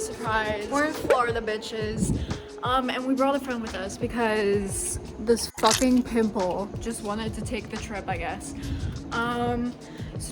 surprise. We're in Florida, bitches. And we brought a friend with us because this fucking pimple just wanted to take the trip, I guess. So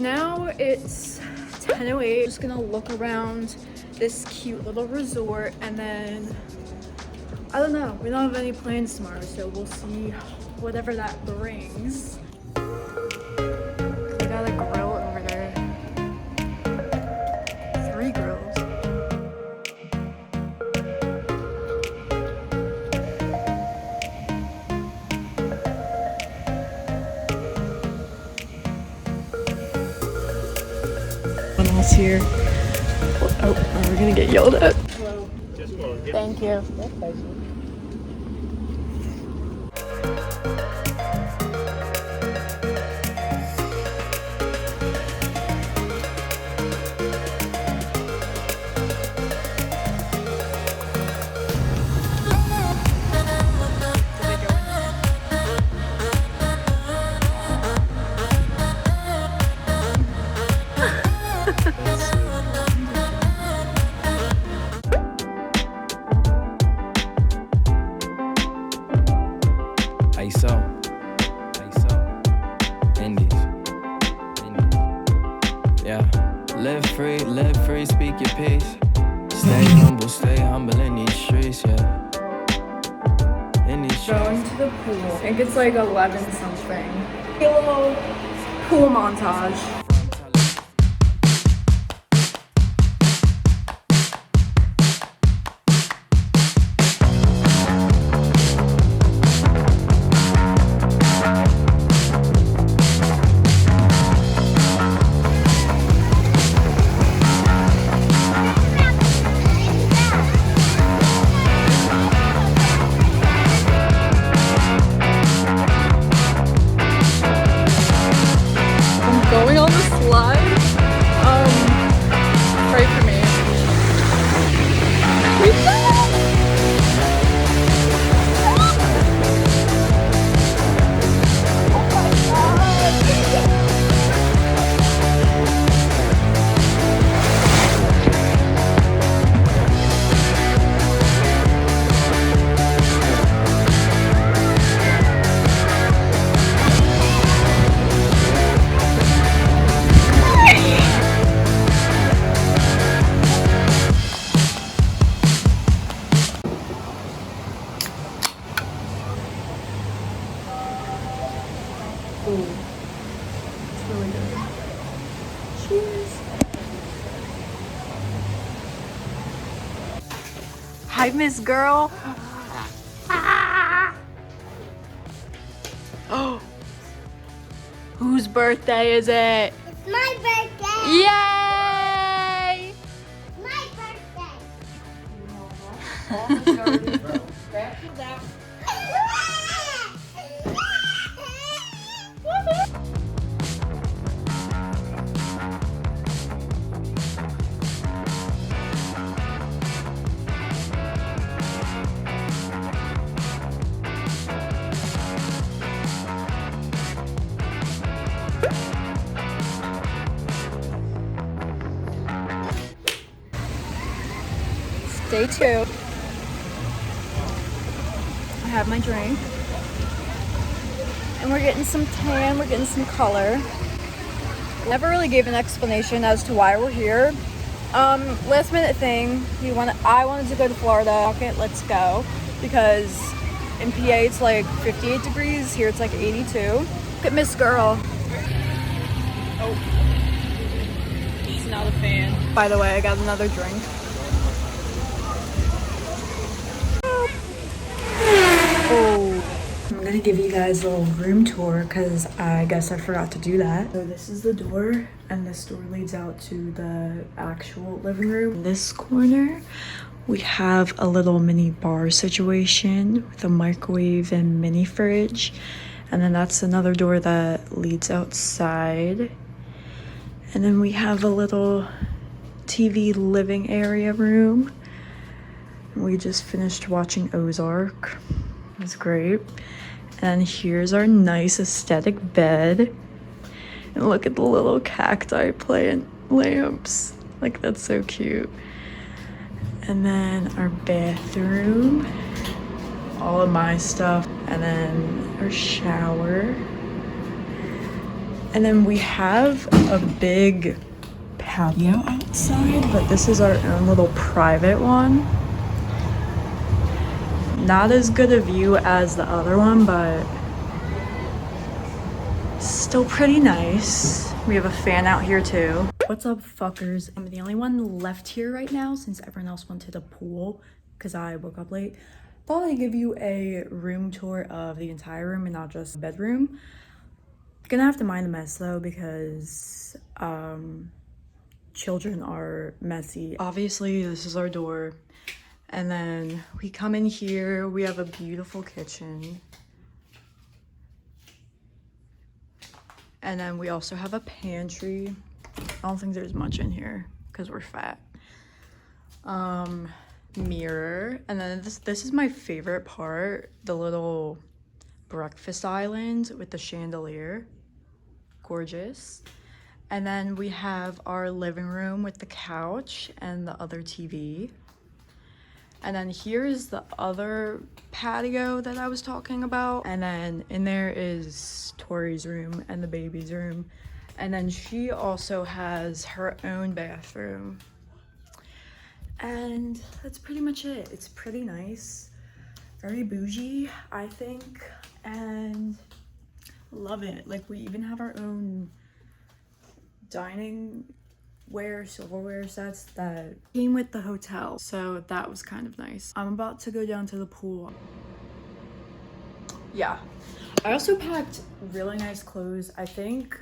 now it's 10:08. Just gonna look around this cute little resort, and then I don't know. We don't have any plans tomorrow, so we'll see whatever that brings. We got a grill over there. 3 grills. Here. Oh, we're gonna get yelled at. Hello. Thank you. Live free, speak your piece. Stay humble in these streets, yeah. In these streets. Going to the pool. I think it's like 11 something. A little pool montage. Going on the slide. Pray for me. We fell! Ooh, it's really good. Cheers. Hi, Miss Girl. Oh, whose birthday is it? It's my birthday. Yay! My birthday. Day 2. I have my drink. And we're getting some tan, we're getting some color. Never really gave an explanation as to why we're here. Last minute thing, I wanted to go to Florida. Okay, let's go. Because in PA it's like 58 degrees, here it's like 82. Look at Miss Girl. Oh. He's not a fan. By the way, I got another drink. Oh. I'm gonna give you guys a little room tour because I guess I forgot to do that. So this is the door, and this door leads out to the actual living room. In this corner, we have a little mini bar situation with a microwave and mini fridge. And then that's another door that leads outside. And then we have a little TV living area room. We just finished watching Ozark. It was great. And here's our nice aesthetic bed. And look at the little cacti plant lamps. Like, that's so cute. And then our bathroom, all of my stuff, and then our shower. And then we have a big patio outside, but this is our own little private one. Not as good a view as the other one, but still pretty nice. We have a fan out here too. What's up, fuckers? I'm the only one left here right now since everyone else went to the pool because I woke up late. Thought I'd give you a room tour of the entire room and not just the bedroom. Gonna have to mind the mess though because children are messy. Obviously, this is our door. And then we come in here, we have a beautiful kitchen. And then we also have a pantry. I don't think there's much in here because we're fat. Mirror. And then this is my favorite part, the little breakfast island with the chandelier. Gorgeous. And then we have our living room with the couch and the other TV. And then here's the other patio that I was talking about. And then in there is Tori's room and the baby's room. And then she also has her own bathroom. And that's pretty much it. It's pretty nice. Very bougie, I think. And love it. Like, we even have our own dining silverware sets that came with the hotel, so that was kind of nice. I'm about to go down to the pool. Yeah, I also packed really nice clothes. I think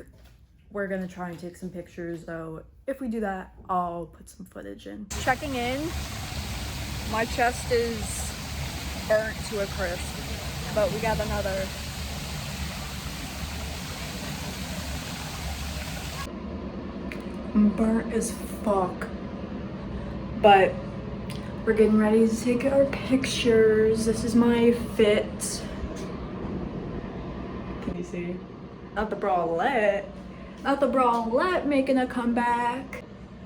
we're gonna try and take some pictures, though. If we do that, I'll put some footage in. Checking in. My chest is burnt to a crisp, but we got another. I'm burnt as fuck, but we're getting ready to take our pictures. This is my fit. Can you see? Not the bralette making a comeback.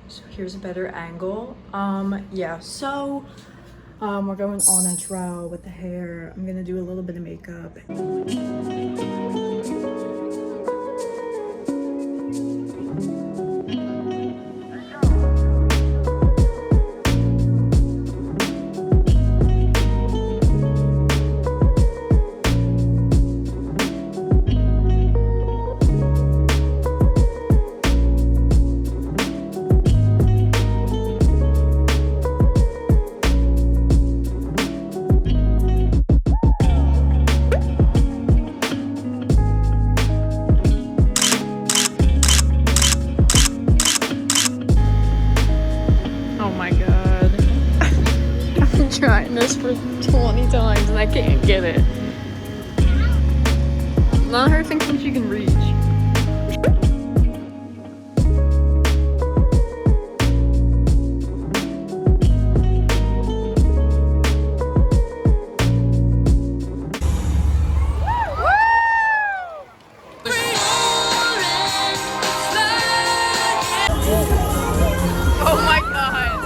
So here's a better angle. Yeah, so we're going all natural with the hair. I'm gonna do a little bit of makeup. Trying this for 20 times and I can't get it. Not her thinking she can reach. Oh my god.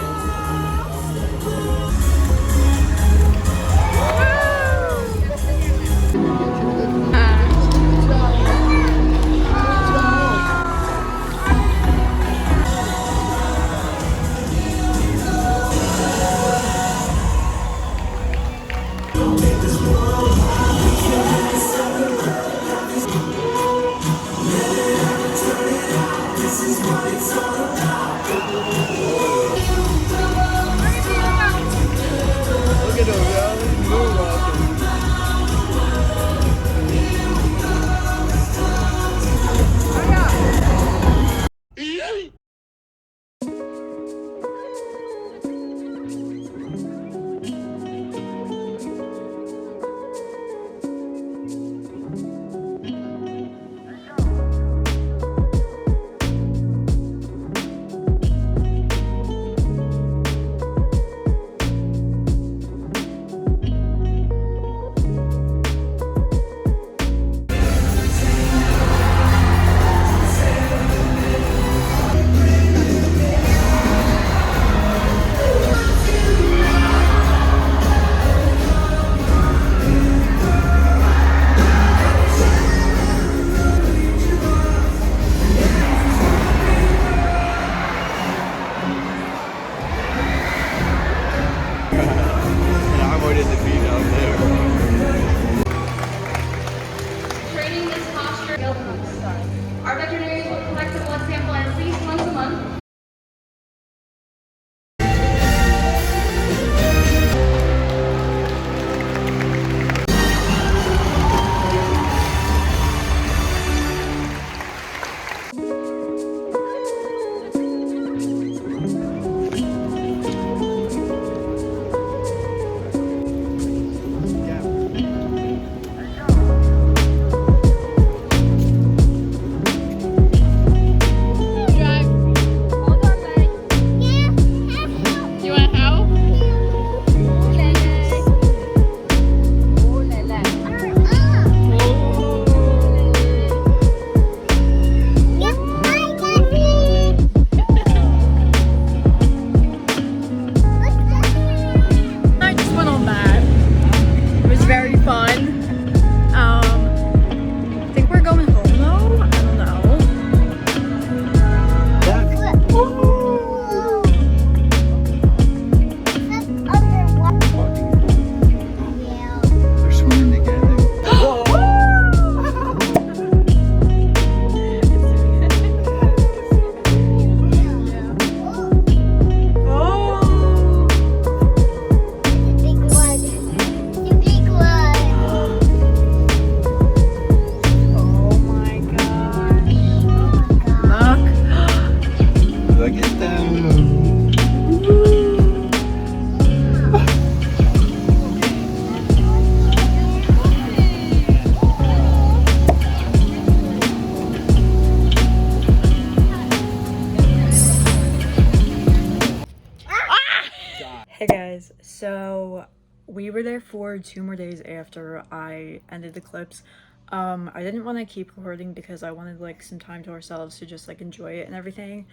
we were there for 2 more days after I ended the clips. I didn't want to keep recording because I wanted like some time to ourselves to just like enjoy it and everything.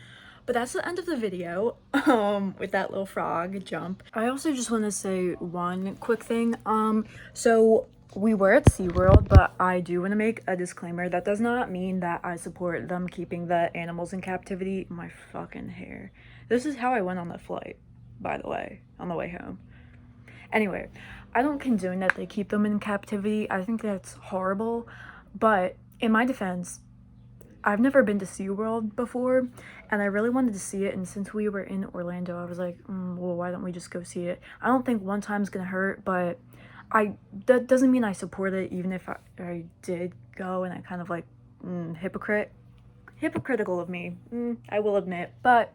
But that's the end of the video with that little frog jump. I also just want to say one quick thing. So we were at SeaWorld, but I do want to make a disclaimer. That does not mean that I support them keeping the animals in captivity. My fucking hair. This is how I went on the flight, by the way, on the way home. Anyway, I don't condone that they keep them in captivity. I think that's horrible. But in my defense, I've never been to SeaWorld before, and I really wanted to see it, and since we were in Orlando, I was like, well, why don't we just go see it? I don't think one time's gonna hurt, but that doesn't mean I support it, even if I did go, and I kind of like, hypocritical of me, I will admit, but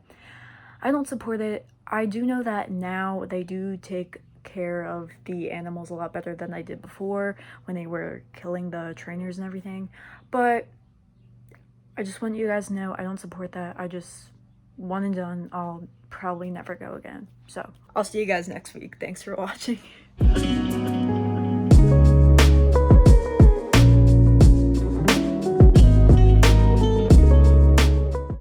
I don't support it. I do know that now they do take care of the animals a lot better than they did before when they were killing the trainers and everything, but I just want you guys to know I don't support that. I just one and done. I'll probably never go again. So I'll see you guys next week. Thanks for watching.